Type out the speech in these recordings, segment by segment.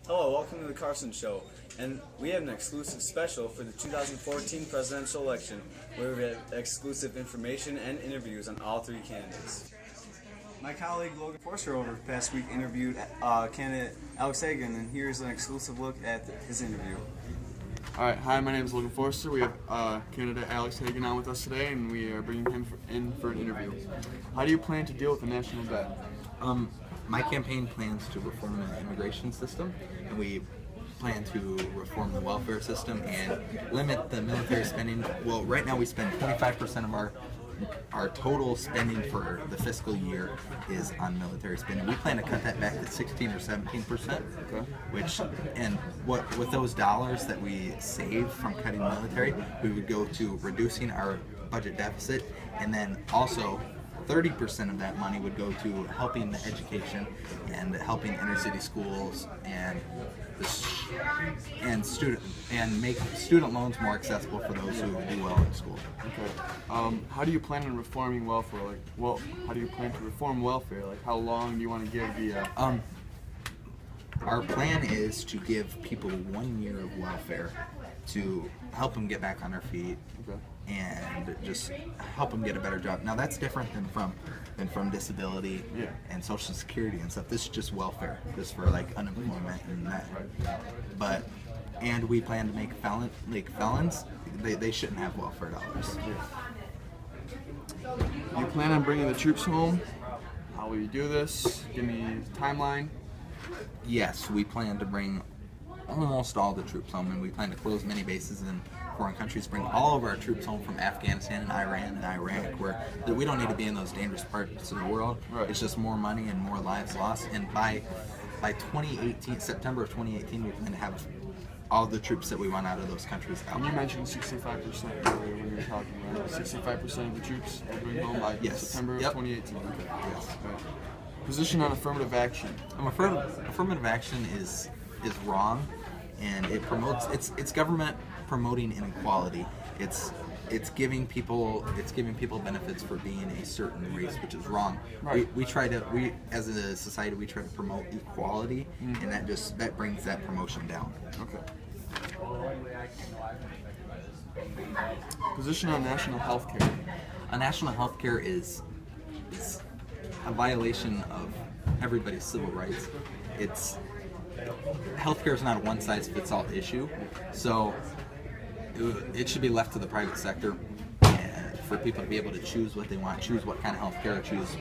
Hello, welcome to the Carson Show, and we have an exclusive special for the 2014 presidential election, where we have exclusive information and interviews on all three candidates. My colleague Logan Forster over the past week interviewed candidate Alex Hagon, and here's an exclusive look at his interview. Alright, hi, my name is Logan Forster. We have candidate Alex Hagon on with us today, and we are bringing him in for an interview. How do you plan to deal with the national debt? My campaign plans to reform the immigration system, and we plan to reform the welfare system and limit the military spending. Well, right now we spend 25% of our total spending for the fiscal year is on military spending. We plan to cut that back to 16 or 17%. Okay. With those dollars that we save from cutting military, we would go to reducing our budget deficit, and then also 30% of that money would go to helping the education and helping inner city schools and make student loans more accessible for those who do well in school. Okay. How do you plan on reforming welfare? How do you plan to reform welfare? How long do you want to give the? Our plan is to give people 1 year of welfare to help them get back on their feet. Okay. And just help them get a better job. Now that's different than from disability and Social Security and stuff. This is just welfare, just for unemployment and that. And we plan to make felons. They shouldn't have welfare dollars. You plan on bringing the troops home? How will you do this? Give me a timeline. Yes, we plan to bring almost all the troops home, and we plan to close many bases in foreign countries, bring all of our troops home from Afghanistan and Iran and Iraq, where we don't need to be in those dangerous parts of the world. Right. It's just more money and more lives lost. And by 2018, September of 2018, we plan to have all the troops that we want out of those countries out. And you mentioned 65% earlier when you were talking about 65% of the troops will bring home by September of 2018. Okay. Yes. Right. Position on affirmative action. Affirmative action is wrong, and it promotes it's government promoting inequality. It's giving people benefits for being a certain race, which is wrong. Right. We as a society we try to promote equality, and that brings that promotion down. Okay. Position on national health care. National health care is a violation of everybody's civil rights. Healthcare is not a one-size-fits-all issue, so it should be left to the private sector for people to be able to choose what they want, choose what kind of healthcare, choose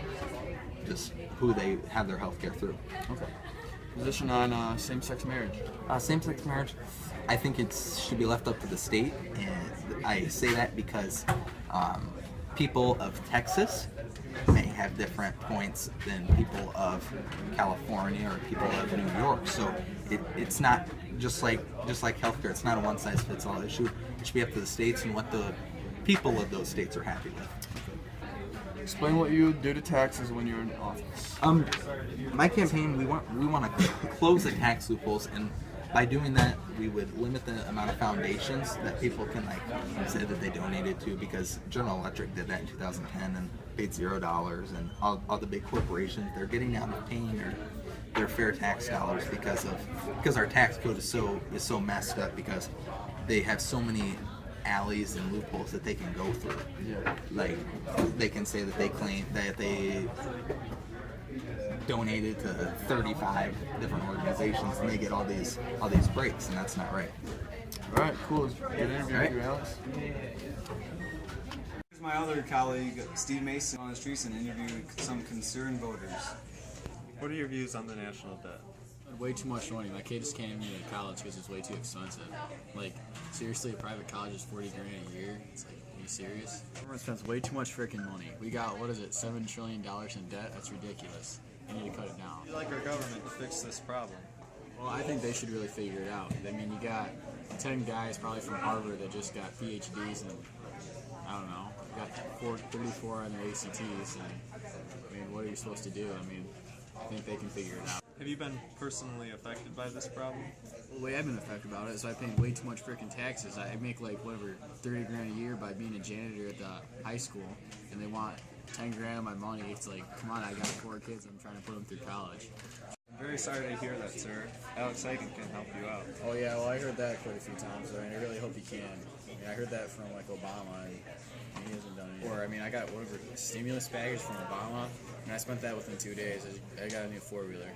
just who they have their healthcare through. Okay. Position on same-sex marriage. Same-sex marriage, I think it should be left up to the state, and I say that because people of Texas may have different points than people of California or people of New York. So it's not just like healthcare. It's not a one-size-fits-all issue. It should be up to the states and what the people of those states are happy with. Explain what you do to taxes when you're in office. My campaign, we want to close the tax loopholes, and by doing that, we would limit the amount of foundations that people can say that they donated to, because General Electric did that in 2010 and paid $0, and all the big corporations, they're getting out of paying their fair tax dollars because our tax code is so messed up, because they have so many alleys and loopholes that they can go through. Yeah. They can say that they claim that they donated to 35 different organizations, and they get all these breaks, and that's not right. All right, cool. Good interview with you, Alex. Here's my other colleague, Steve Mason, on the streets and interviewed some concerned voters. What are your views on the national debt? Way too much money. My kid just can't even get into college because it's way too expensive. Seriously, a private college is $40,000 a year. It's are you serious? Government spends way too much freaking money. We got, $7 trillion in debt? That's ridiculous. We need to cut it down. I'd like our government to fix this problem. Well, I think they should really figure it out. I mean, you got 10 guys probably from Harvard that just got PhDs, and I don't know, you got 34 on their ACTs, and what are you supposed to do? I think they can figure it out. Have you been personally affected by this problem? Well, the way I've been affected about it is I pay way too much freaking taxes. I make $30,000 a year by being a janitor at the high school, and they want $10,000 of my money. It's come on, I got 4 kids. I'm trying to put them through college. Very sorry to hear that, sir. Alex Hagon can help you out. Oh yeah, well I heard that quite a few times. I really hope he can. I mean, I heard that from like Obama, and he hasn't done it. Or I mean, I got whatever stimulus package from Obama, and I spent that within 2 days. I got a new 4-wheeler.